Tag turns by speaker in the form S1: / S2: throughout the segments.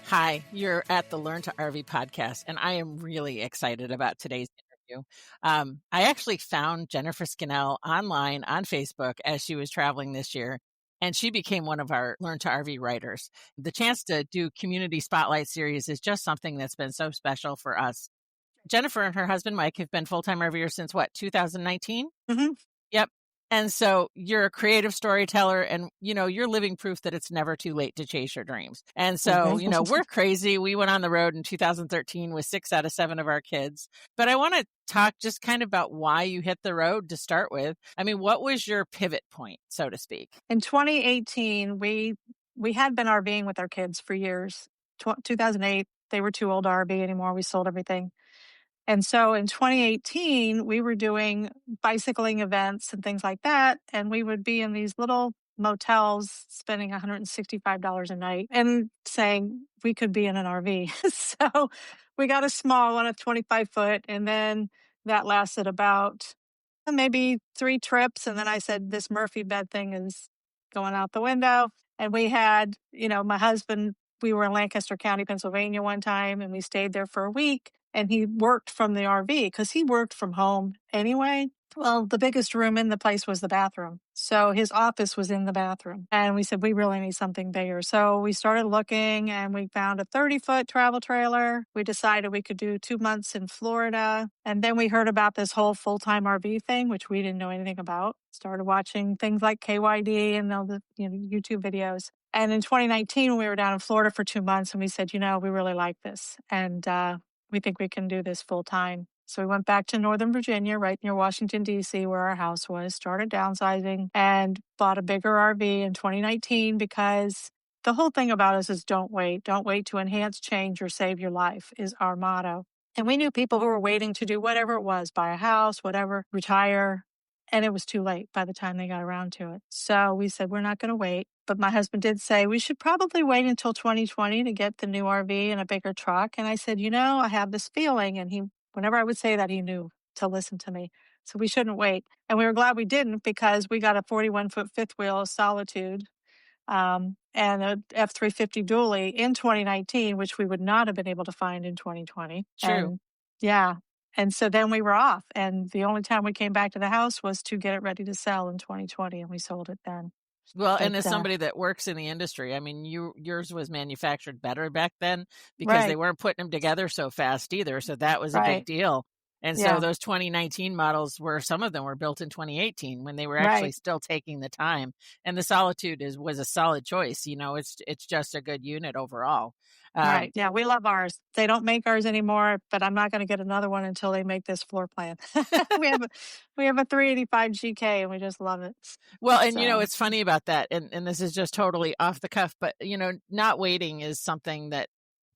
S1: Hi, you're at the Learn to RV podcast, and I am really excited about today's interview. I actually found Jennifer Skinnell online on Facebook as she was traveling this year, and she became one of our Learn to RV writers. The chance to do community spotlight series is just something that's been so special for us. Jennifer and her husband Mike have been full-time RVers since what, 2019?
S2: Mm-hmm.
S1: Yep. And so you're a creative storyteller and, you're living proof that it's never too late to chase your dreams. And so, we're crazy. We went on the road in 2013 with 6 out of 7 of our kids. But I want to talk just kind of about why you hit the road to start with. I mean, what was your pivot point, so to speak?
S2: In 2018, we had been RVing with our kids for years. 2008, they were too old to RV anymore. We sold everything. And so in 2018, we were doing bicycling events and things like that. And we would be in these little motels spending $165 a night and saying we could be in an RV. So we got a small one, a 25 foot. And then that lasted about maybe 3 trips. And then I said, this Murphy bed thing is going out the window. And we had, my husband, we were in Lancaster County, Pennsylvania one time, and we stayed there for a week. And he worked from the RV because he worked from home anyway. Well, the biggest room in the place was the bathroom. So his office was in the bathroom. And we said, we really need something bigger. So we started looking and we found a 30-foot travel trailer. We decided we could do 2 months in Florida. And then we heard about this whole full-time RV thing, which we didn't know anything about. Started watching things like KYD and all the YouTube videos. And in 2019, we were down in Florida for 2 months and we said, we really like this. And we think we can do this full time. So we went back to Northern Virginia, right near Washington, D.C., where our house was, started downsizing and bought a bigger RV in 2019 because the whole thing about us is don't wait. Don't wait to enhance, change, or save your life is our motto. And we knew people who were waiting to do whatever it was, buy a house, whatever, retire. And it was too late by the time they got around to it. So we said, we're not going to wait. But my husband did say, we should probably wait until 2020 to get the new RV and a bigger truck. And I said, I have this feeling. And whenever I would say that, he knew to listen to me. So we shouldn't wait. And we were glad we didn't because we got a 41-foot fifth wheel Solitude and a F350 dually in 2019, which we would not have been able to find in 2020.
S1: True.
S2: And yeah. And so then we were off. And the only time we came back to the house was to get it ready to sell in 2020. And we sold it then.
S1: Well, and as somebody that works in the industry, I mean, yours was manufactured better back then because they weren't putting them together so fast either. So that was a big deal. And so those 2019 models some of them were built in 2018 when they were actually still taking the time. And the Solitude was a solid choice. It's just a good unit overall.
S2: Right. Yeah, we love ours. They don't make ours anymore, but I'm not going to get another one until they make this floor plan. we have a 385 GK and we just love it.
S1: Well, and it's funny about that. And this is just totally off the cuff, but not waiting is something that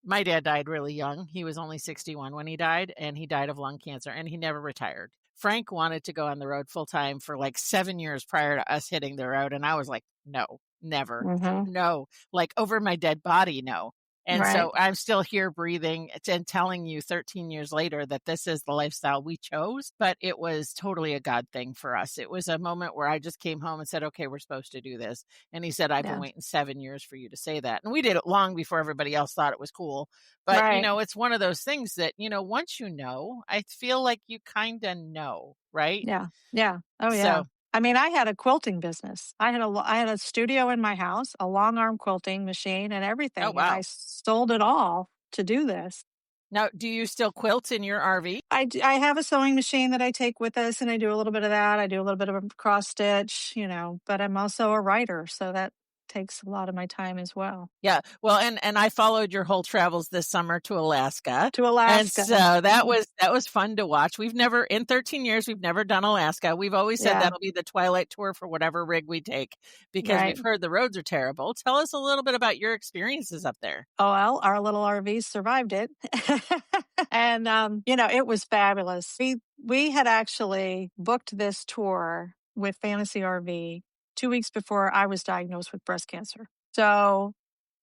S1: my dad died really young. He was only 61 when he died, and he died of lung cancer, and he never retired. Frank wanted to go on the road full time for like 7 years prior to us hitting the road. And I was like, no, never, no, like over my dead body, no. And so I'm still here breathing and telling you 13 years later that this is the lifestyle we chose, but it was totally a God thing for us. It was a moment where I just came home and said, okay, we're supposed to do this. And he said, I've been waiting 7 years for you to say that. And we did it long before everybody else thought it was cool. But, it's one of those things that, once I feel like you kind of know, right?
S2: Yeah. Yeah. Oh, yeah. I mean, I had a quilting business. I had a studio in my house, a long arm quilting machine and everything.
S1: Oh, wow.
S2: And I sold it all to do this.
S1: Now, do you still quilt in your RV?
S2: I have a sewing machine that I take with us and I do a little bit of that. I do a little bit of a cross stitch, but I'm also a writer. So that takes a lot of my time as well.
S1: Yeah. Well, and I followed your whole travels this summer to Alaska.
S2: And
S1: so that was fun to watch. In 13 years, we've never done Alaska. We've always said that'll be the twilight tour for whatever rig we take because we've heard the roads are terrible. Tell us a little bit about your experiences up there.
S2: Oh, well, our little RV survived it. And, it was fabulous. We had actually booked this tour with Fantasy RV 2 weeks before I was diagnosed with breast cancer. So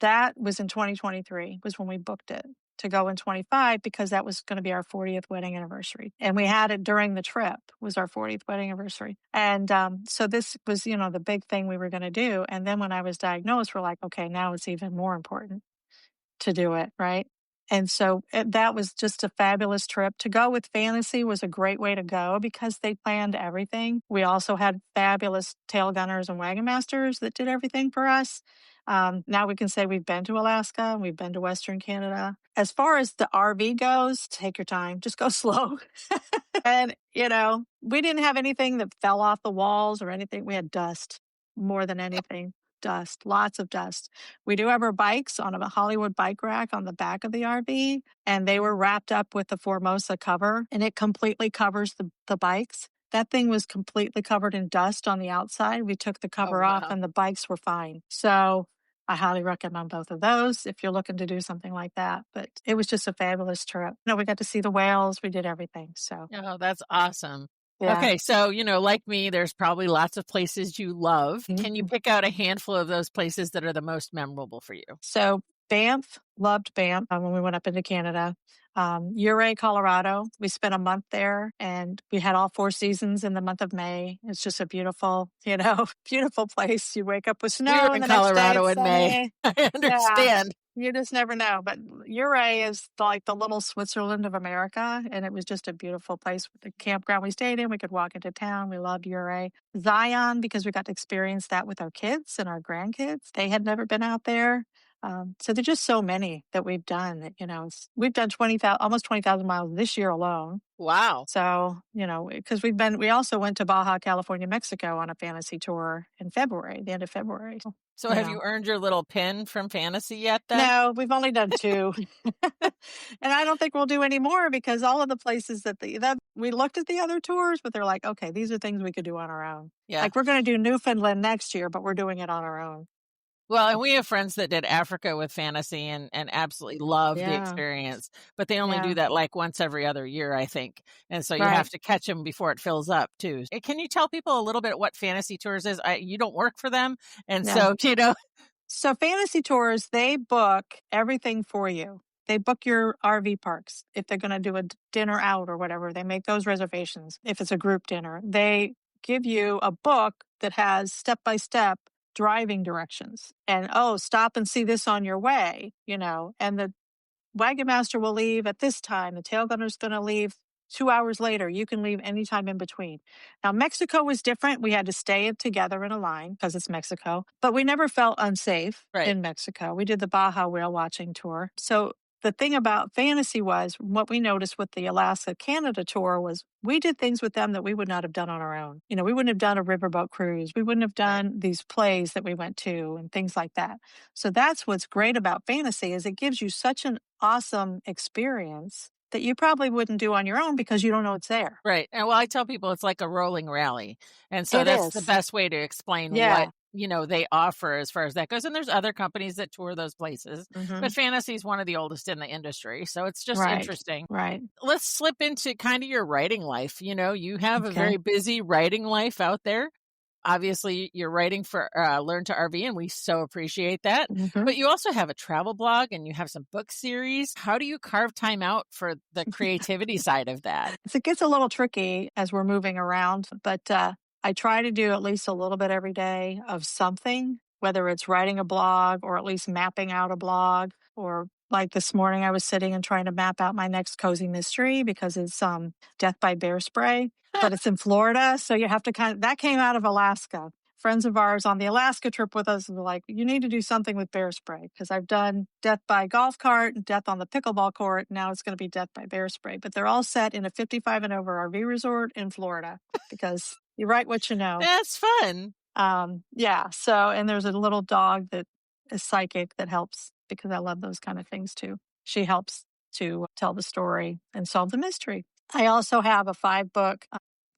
S2: that was in 2023 was when we booked it to go in 25 because that was going to be our 40th wedding anniversary. And we had it during the trip was our 40th wedding anniversary. And so this was, the big thing we were going to do. And then when I was diagnosed, we're like, okay, now it's even more important. to do it, right? And so that was just a fabulous trip. To go with Fantasy was a great way to go because they planned everything. We also had fabulous tail gunners and wagon masters that did everything for us. Now we can say we've been to Alaska, we've been to Western Canada. As far as the RV goes, take your time, just go slow. And, we didn't have anything that fell off the walls or anything. We had dust more than anything. Dust, lots of dust. We do have our bikes on a Hollywood bike rack on the back of the RV, and they were wrapped up with the Formosa cover, and it completely covers the bikes. That thing was completely covered in dust on the outside. We took the
S1: Oh,
S2: cover off,
S1: wow.
S2: and the bikes were fine. So I highly recommend both of those if you're looking to do something like that. But it was just a fabulous trip. We got to see the whales. We did everything. So,
S1: Oh, that's awesome.
S2: yeah.
S1: Okay, so, like me, there's probably lots of places you love. Can you
S2: Mhm.
S1: pick out a handful of those places that are the most memorable for you?
S2: So Banff, loved Banff when we went up into Canada. Ouray, Colorado, we spent a month there and we had all 4 seasons in the month of May. It's just a beautiful, beautiful place. You wake up with
S1: We were
S2: snow and
S1: in
S2: the next day
S1: Colorado
S2: it's
S1: in May.
S2: sunny.
S1: I
S2: Yeah,
S1: understand.
S2: you just never know. But Ouray is like the little Switzerland of America. And it was just a beautiful place with the campground we stayed in. We could walk into town. We loved Ouray. Zion, because we got to experience that with our kids and our grandkids. They had never been out there. So there's just so many that we've done that, we've done 20,000, almost 20,000 miles this year alone.
S1: Wow.
S2: So, because we also went to Baja, California, Mexico on a fantasy tour in February, the end of February.
S1: So
S2: You
S1: have
S2: know,
S1: you earned your little pin from Fantasy yet then?
S2: no, we've only done two. And I don't think we'll do any more because all of the places that we looked at the other tours, but they're like, okay, these are things we could do on our own.
S1: Yeah.
S2: Like we're going to do Newfoundland next year, but we're doing it on our own.
S1: Well, and we have friends that did Africa with Fantasy and absolutely love the
S2: Yeah.
S1: experience, but they only do
S2: Yeah.
S1: that like once every other year, I think. And so you
S2: Right.
S1: have to catch them before it fills up too. Can you tell people a little bit what Fantasy Tours is? You don't work for them. And
S2: Yeah.
S1: so,
S2: So fantasy tours, they book everything for you. They book your RV parks. If they're going to do a dinner out or whatever, they make those reservations. If it's a group dinner, they give you a book that has step by step driving directions and, oh, stop and see this on your way, and the wagon master will leave at this time. The tail gunner's going to leave 2 hours later. You can leave anytime in between. Now, Mexico was different. We had to stay together in a line because it's Mexico, but we never felt unsafe
S1: right,
S2: in Mexico. We did the Baja whale watching tour. So the thing about fantasy was what we noticed with the Alaska Canada tour was we did things with them that we would not have done on our own. We wouldn't have done a riverboat cruise. We wouldn't have
S1: right.
S2: done these plays that we went to and things like that. So that's what's great about fantasy is it gives you such an awesome experience that you probably wouldn't do on your own because you don't know it's there.
S1: Right. And well, I tell people it's like a rolling rally. And so
S2: It
S1: that's the
S2: is.
S1: best way to explain what,
S2: Yeah.
S1: they offer as far as that goes. And there's other companies that tour those places,
S2: Hmm.
S1: but Fantasy is one of the oldest in the industry. So it's just
S2: Right.
S1: interesting.
S2: Right.
S1: Let's slip into kind of your writing life. You have a
S2: Okay.
S1: very busy writing life out there. Obviously, you're writing for Learn to RV, and we so appreciate that.
S2: Hmm.
S1: But you also have a travel blog and you have some book series. How do you carve time out for the creativity side of that?
S2: So it gets a little tricky as we're moving around, but I try to do at least a little bit every day of something, whether it's writing a blog or at least mapping out a blog. Or like this morning, I was sitting and trying to map out my next cozy mystery because it's death by bear spray, but it's in Florida. So you have to that came out of Alaska. Friends of ours on the Alaska trip with us were like, you need to do something with bear spray because I've done death by golf cart and death on the pickleball court. Now it's going to be death by bear spray, but they're all set in a 55 and over RV resort in Florida because you write what you know.
S1: That's fun.
S2: Yeah. So, and there's a little dog that is psychic that helps because I love those kind of things too. She helps to tell the story and solve the mystery. I also have a 5-book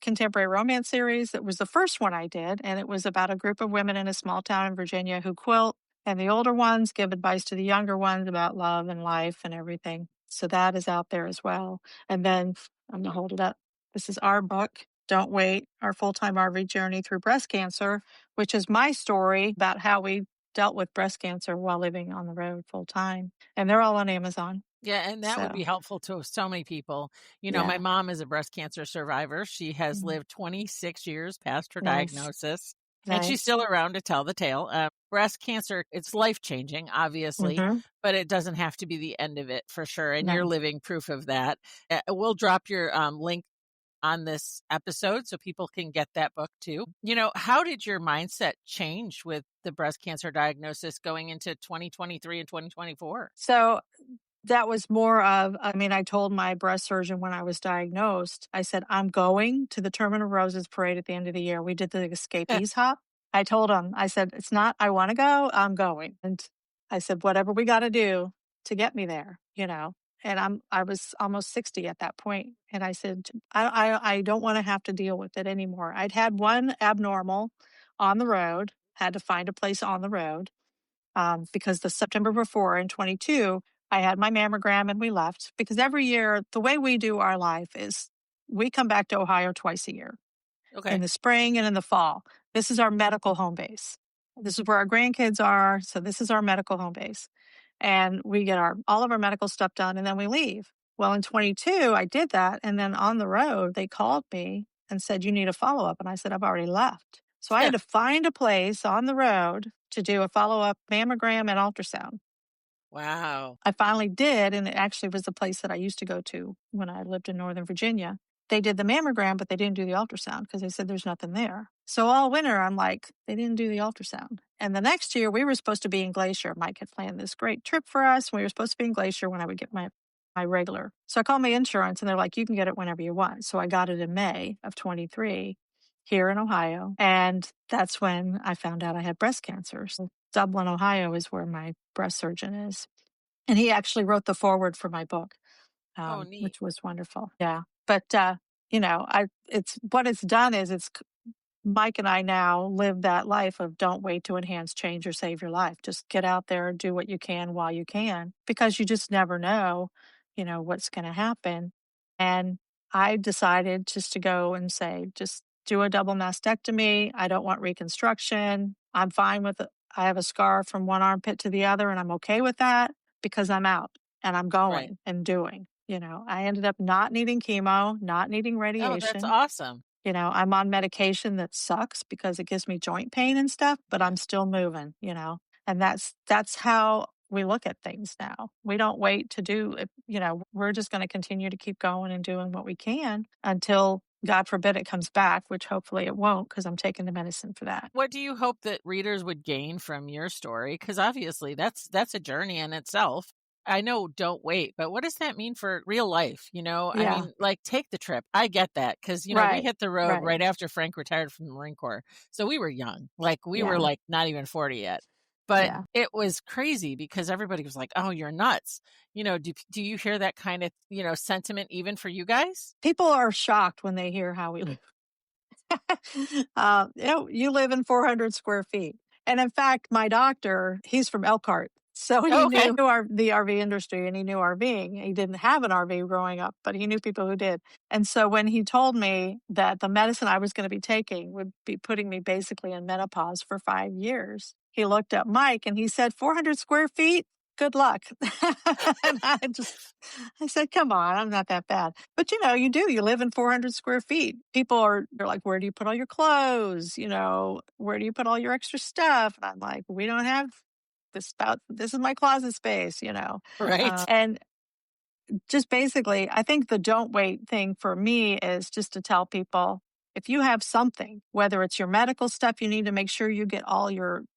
S2: contemporary romance series that was the first one I did. And it was about a group of women in a small town in Virginia who quilt. And the older ones give advice to the younger ones about love and life and everything. So that is out there as well. And then I'm going to hold it up. This is our book, Don't Wait, Our Full-Time RV Journey Through Breast Cancer, which is my story about how we dealt with breast cancer while living on the road full time. And they're all on Amazon.
S1: Yeah, and that would be
S2: So,
S1: helpful to so many people. My
S2: yeah.
S1: mom is a breast cancer survivor. She has
S2: Mhm.
S1: lived 26 years past her
S2: Nice.
S1: diagnosis. And
S2: Right.
S1: she's still around to tell the tale. Breast cancer, it's life-changing, obviously,
S2: Mm-hmm.
S1: but it doesn't have to be the end of it for sure, and you're
S2: No.
S1: living proof of that. We'll drop your link on this episode so people can get that book too. How did your mindset change with the breast cancer diagnosis going into 2023 and 2024?
S2: So that was more of, I mean, I told my breast surgeon when I was diagnosed, I said, I'm going to the Terminal Roses parade at the end of the year. We did the escapees hop. I told him, I said, it's not, I want to go, I'm going. And I said, whatever we got to do to get me there, and I was almost 60 at that point. And I said, I don't want to have to deal with it anymore. I'd had one abnormal on the road, had to find a place on the road because the September before in 22, I had my mammogram and we left because every year, the way we do our life is we come back to Ohio twice a year in
S1: Okay.
S2: the spring and in the fall. This is our medical home base. This is where our grandkids are. So this is our medical home base. And we get all of our medical stuff done and then we leave. Well, in 22, I did that. And then on the road, they called me and said, you need a follow up. And I said, I've already left. So I had to find a place on the road to do a follow up mammogram and ultrasound.
S1: Wow.
S2: I finally did. And it actually was the place that I used to go to when I lived in Northern Virginia. They did the mammogram, but they didn't do the ultrasound because they said there's nothing there. So all winter, I'm like, they didn't do the ultrasound. And the next year, we were supposed to be in Glacier. Mike had planned this great trip for us. We were supposed to be in Glacier when I would get my regular. So I called my insurance and they're like, you can get it whenever you want. So I got it in May of 23 here in Ohio. And that's when I found out I had breast cancer. So Dublin, Ohio is where my breast surgeon is. And he actually wrote the foreword for my book,
S1: Oh, neat.
S2: which was wonderful. Yeah. But, it's what it's done is Mike and I now live that life of don't wait to enhance, change, or save your life. Just get out there and do what you can while you can, because you just never know, what's going to happen. And I decided just to go and say, just do a double mastectomy. I don't want reconstruction. I'm fine with it. I have a scar from one armpit to the other, and I'm okay with that because I'm out and I'm
S1: Right.
S2: going and doing. I ended up not needing chemo, not needing
S1: Oh, that's
S2: radiation.
S1: awesome.
S2: I'm on medication that sucks because it gives me joint pain and stuff, but
S1: Yeah.
S2: I'm still moving, and that's how we look at things now. We don't wait to do it. We're just going to continue to keep going and doing what we can until God forbid it comes back, which hopefully it won't because I'm taking the medicine for that.
S1: What do you hope that readers would gain from your story? Because obviously that's a journey in itself. I know don't wait, but what does that mean for real life? I
S2: Yeah.
S1: mean, like take the trip. I get that because, we
S2: Right.
S1: hit the road
S2: Right.
S1: right after Frank retired from the Marine Corps. So we were young, like we were
S2: Yeah.
S1: like not even 40 yet. But
S2: Yeah.
S1: it was crazy because everybody was like, oh, you're nuts. Do you hear that kind of, sentiment even for you guys?
S2: People are shocked when they hear how we live. You live in 400 square feet. And in fact, my doctor, he's from Elkhart. So he
S1: Oh, okay.
S2: knew the RV industry and he knew RVing. He didn't have an RV growing up, but he knew people who did. And so when he told me that the medicine I was going to be taking would be putting me basically in menopause for 5 years, he looked at Mike and he said, 400 square feet? Good luck. And I said, come on, I'm not that bad. But you live in 400 square feet. They're like, where do you put all your clothes? Where do you put all your extra stuff? And I'm like, we don't have this is my closet space,
S1: Right.
S2: and just basically, I think the don't wait thing for me is just to tell people if you have something, whether it's your medical stuff, you need to make sure you get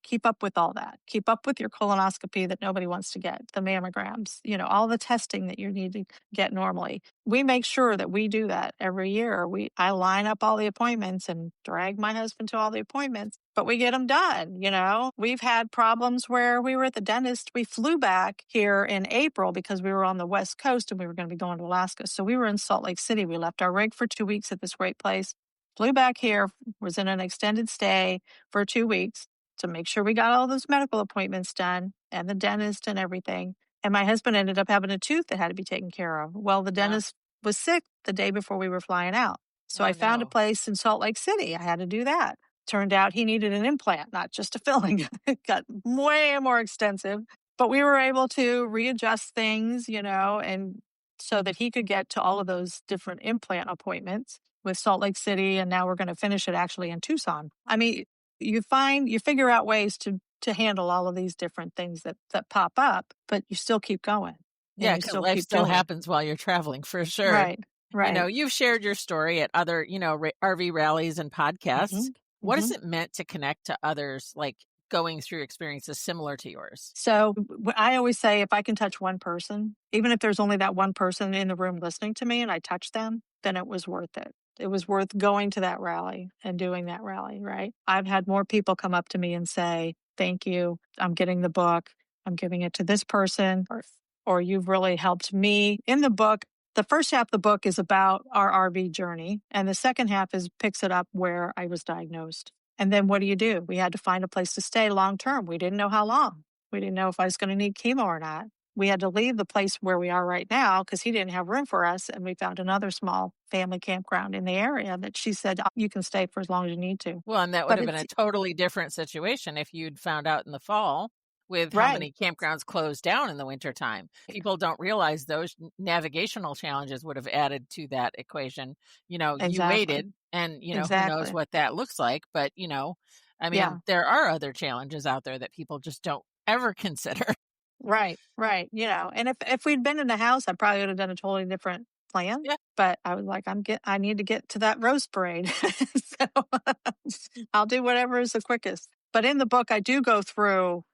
S2: keep up with all that. Keep up with your colonoscopy that nobody wants to get, the mammograms, all the testing that you need to get normally. We make sure that we do that every year. I line up all the appointments and drag my husband to all the appointments, but we get them done. We've had problems where we were at the dentist. We flew back here in April because we were on the West Coast and we were going to be going to Alaska. So we were in Salt Lake City. We left our rig for 2 weeks at this great place, flew back here, was in an extended stay for 2 weeks to make sure we got all those medical appointments done and the dentist and everything. And my husband ended up having a tooth that had to be taken care of. Well, the
S1: Wow.
S2: dentist was sick the day before we were flying out. So I
S1: Oh,
S2: found a
S1: no.
S2: place in Salt Lake City. I had to do that. Turned out he needed an implant, not just a filling. It got way more extensive, but we were able to readjust things, and so that he could get to all of those different implant appointments with Salt Lake City. And now we're going to finish it actually in Tucson. I mean, You figure out ways to handle all of these different things that pop up, but you still keep going and
S1: Yeah,
S2: you
S1: because
S2: still
S1: life
S2: keep
S1: still
S2: doing.
S1: happens while you're traveling for sure.
S2: Right. Right.
S1: You've shared your story at other, RV rallies and podcasts.
S2: Mhm.
S1: What has
S2: Mhm.
S1: it meant to connect to others, like going through experiences similar to yours?
S2: So I always say if I can touch one person, even if there's only that one person in the room listening to me and I touch them, then it was worth it. It was worth going to that rally and doing that rally, right? I've had more people come up to me and say, "Thank you. I'm getting the book. I'm giving it to this person or you've really helped me." In the book, the first half of the book is about our RV journey and the second half is picks it up where I was diagnosed. And then what do? We had to find a place to stay long term. We didn't know how long. We didn't know if I was going to need chemo or not. We had to leave the place where we are right now because he didn't have room for us. And we found another small family campground in the area that she said, you can stay for as long as you need to.
S1: Well, and that would
S2: But
S1: have been
S2: it's
S1: a totally different situation if you'd found out in the fall with how
S2: right.
S1: many campgrounds closed down in the wintertime. People don't realize those navigational challenges would have added to that equation. You
S2: Exactly.
S1: waited and, who knows
S2: Exactly.
S1: what that looks like. But, I
S2: Yeah.
S1: mean, there are other challenges out there that people just don't ever consider.
S2: Right. Right. And if we'd been in the house, I probably would have done a totally different plan.
S1: Yeah.
S2: But I was like, I need to get to that rose parade. So I'll do whatever is the quickest. But in the book, I do go through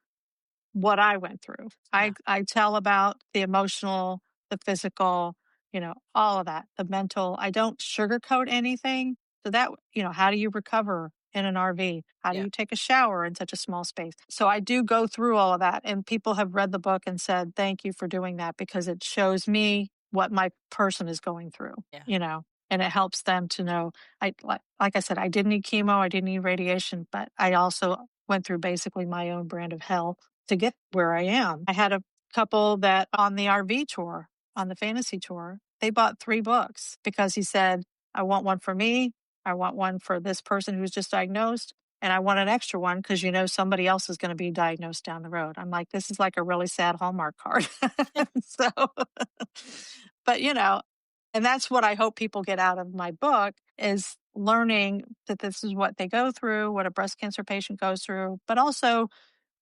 S2: what I went through.
S1: Yeah.
S2: I tell about the emotional, the physical, all of that, the mental. I don't sugarcoat anything. So that, how do you recover in an RV? How do
S1: Yeah.
S2: you take a shower in such a small space? So I do go through all of that. And people have read the book and said, thank you for doing that because it shows me what my person is going through,
S1: Yeah.
S2: and it helps them to know. Like I said, I didn't need chemo, I didn't need radiation, but I also went through basically my own brand of hell to get where I am. I had a couple that on the RV tour, on the fantasy tour, they bought 3 books because he said, I want one for me. I want one for this person who's just diagnosed. And I want an extra one because somebody else is going to be diagnosed down the road. I'm like, this is like a really sad Hallmark card. So, but and that's what I hope people get out of my book is learning that this is what they go through, what a breast cancer patient goes through, but also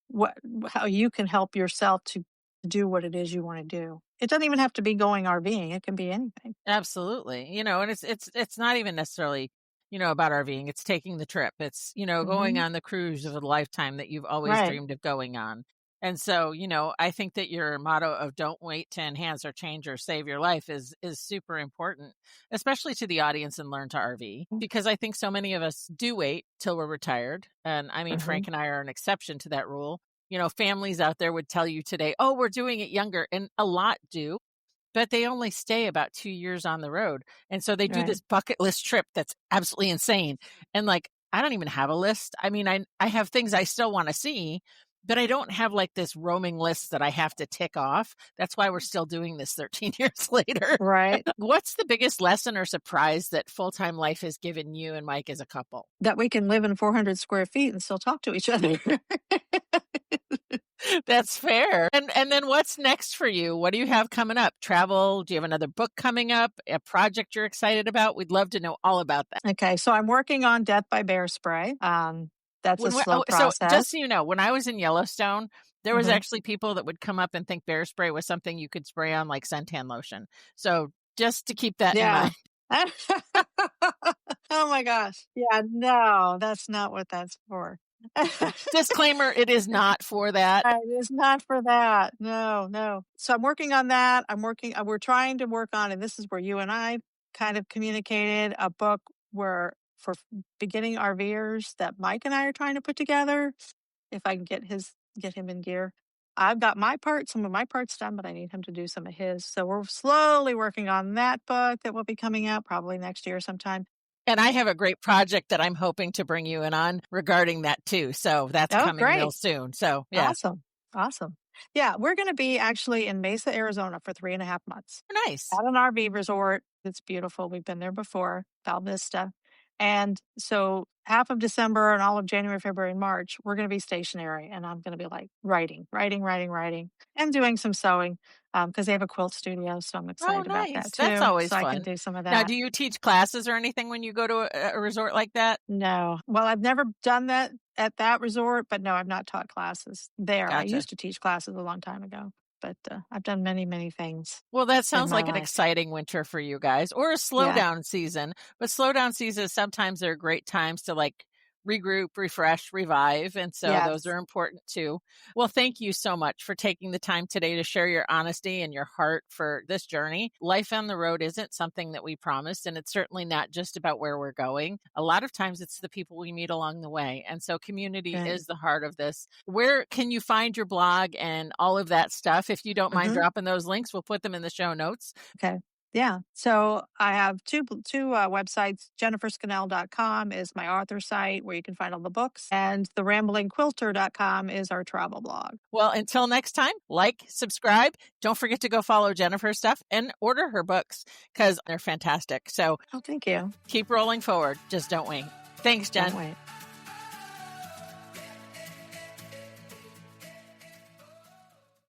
S2: what how you can help yourself to do what it is you want to do. It doesn't even have to be going RVing. It can be anything.
S1: Absolutely. And it's not even necessarily, about RVing. It's taking the trip. It's, going
S2: Hmm.
S1: on the cruise of a lifetime that you've always
S2: Right.
S1: dreamed of going on. And so, I think that your motto of don't wait to enhance or change or save your life is super important, especially to the audience and Learn to RV, because I think so many of us do wait till we're retired. And I mean,
S2: Hmm.
S1: Frank and I are an exception to that rule. Families out there would tell you today, oh, we're doing it younger. And a lot do, but they only stay about 2 years on the road. And so they do
S2: Right.
S1: this bucket list trip that's absolutely insane. And like, I don't even have a list. I mean, I have things I still want to see, but I don't have like this roaming list that I have to tick off. That's why we're still doing this 13 years later.
S2: Right.
S1: What's the biggest lesson or surprise that full-time life has given you and Mike as a couple?
S2: That we can live in 400 square feet and still talk to each other.
S1: That's fair. And then what's next for you? What do you have coming up? Travel? Do you have another book coming up? A project you're excited about? We'd love to know all about that.
S2: Okay. So I'm working on Death by Bear Spray. That's a slow
S1: So just
S2: process.
S1: so you know, when I was in Yellowstone, there was
S2: Hmm.
S1: actually people that would come up and think bear spray was something you could spray on like suntan lotion. So just to keep that in
S2: Yeah.
S1: mind.
S2: Oh my gosh. Yeah. No, that's not what that's for.
S1: Disclaimer, it is not for that.
S2: It is not for that. No, no. So I'm working on that. We're trying to work on, and this is where you and I kind of communicated a book where for beginning RVers that Mike and I are trying to put together. If I can get him in gear. I've got some of my parts done, but I need him to do some of his. So we're slowly working on that book that will be coming out probably next year sometime.
S1: And I have a great project that I'm hoping to bring you in on regarding that too. So that's
S2: Oh,
S1: coming real
S2: great.
S1: soon. So yeah,
S2: Awesome. Awesome. Yeah, we're going to be actually in Mesa, Arizona for 3.5 months
S1: nice.
S2: at an RV resort. It's beautiful. We've been there before, Val Vista. And so half of December and all of January, February, and March, we're going to be stationary. And I'm going to be like writing, and doing some sewing because they have a quilt studio. So I'm
S1: Oh,
S2: excited about that
S1: nice. That's
S2: too.
S1: always
S2: So I can
S1: fun.
S2: do some of
S1: Now,
S2: that.
S1: do you teach classes or anything when you go to a resort like that?
S2: No. Well, I've never done that at that resort, but no, I've not taught classes there. I
S1: Gotcha.
S2: used to teach classes a long time ago, but I've done many, many things
S1: Well, that
S2: in
S1: sounds
S2: my
S1: like an
S2: life.
S1: exciting winter for you guys, or a
S2: Yeah.
S1: slowdown season. But slowdown seasons, sometimes they're great times to like regroup, refresh, revive. And so those
S2: Yes.
S1: are important too. Well, thank you so much for taking the time today to share your honesty and your heart for this journey. Life on the road isn't something that we promised, and it's certainly not just about where we're going. A lot of times it's the people we meet along the way. And so community
S2: Right.
S1: is the heart of this. Where can you find your blog and all of that stuff? If you don't mind
S2: Mhm.
S1: dropping those links, we'll put them in the show notes.
S2: Okay. Yeah. So I have two websites. JenniferSkinnell.com is my author site where you can find all the books, and theramblingquilter.com is our travel blog.
S1: Well, until next time, like, subscribe. Don't forget to go follow Jennifer's stuff and order her books because they're fantastic. So
S2: Oh, thank you.
S1: keep rolling forward. Just don't wait. Thanks, Jen.
S2: Don't wait.